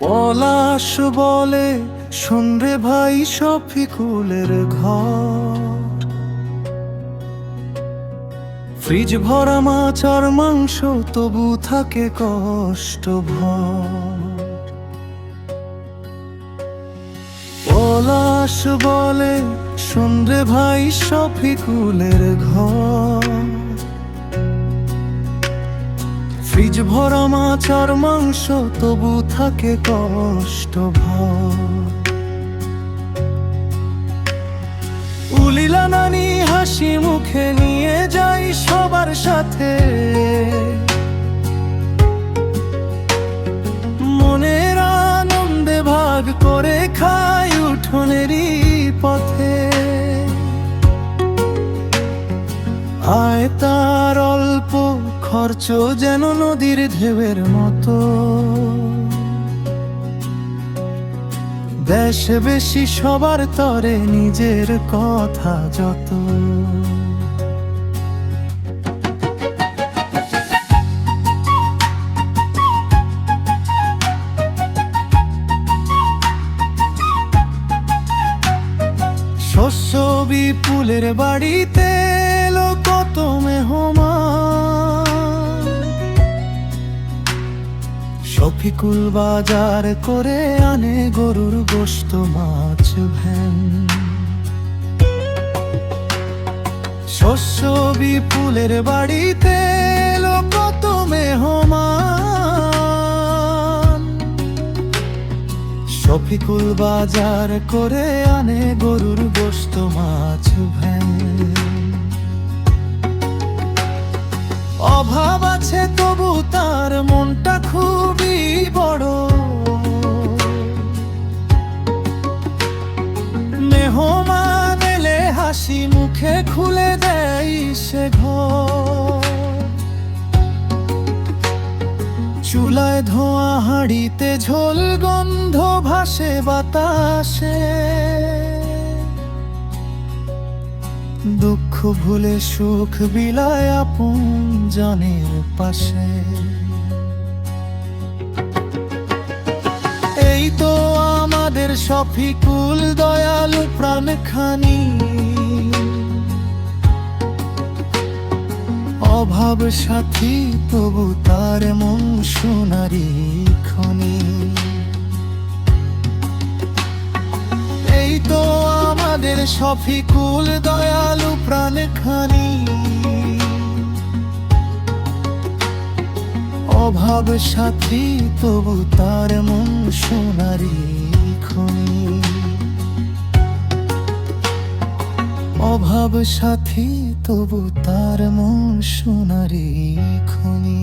পলাশ বলে শোন রে ভাই শফিকুলের ঘর, ফ্রিজ ভরা মাছ আর মাংস তবু থাকে কষ্ট ভর। পলাশ বলে শোন রে ভাই শফিকুলের ঘর, ফ্রিজ ভরা মাছ আর মাংস তবু থাকে কষ্ট ভর। উলিলা নানি হাসি মুখে নিয়ে যাই সবার সাথে, মনের আনন্দে ভাগ করে খাই উঠোনেরই পথে। আয় তার অল্প খরচ যেন নদীর ঢেউয়ের মতো, দেশ বেশি সবার তরে নিজের কথা যত। শস্য বিপুলের বাড়িতে এলো কত মেহমান, শফিকুল বাজার করে আনে গরুর গোশত মাছ ভ্যান। শস্য বিপুলের বাড়িতে এলো কত মেহমান, শফিকুল বাজার করে আনে গরুর গোশত মাছ ভ্যান। অভাব আছে তবু তার মনটা খুবই বড়, মেহমান এলে হাসি মুখে খুলে দেয় সে ঘর। চুলায় ধোঁয়া হাঁড়িতে ঝোল গন্ধ ভাসে বাতাসে, দুঃখ ভুলে সুখ বিলায় আপন জনের পাশে। এই তো আমাদের শফিকুল দয়ালু প্রাণখানি, অভাব সাথী তবু তার মন সোনারি খনি। এই তো আমাদের শফিকুল দয়ালু প্রাণখানি, অভাব সাথী তবু তার মন সোনারি খনি। অভাব সাথী তবু তার মন সোনারি খনি।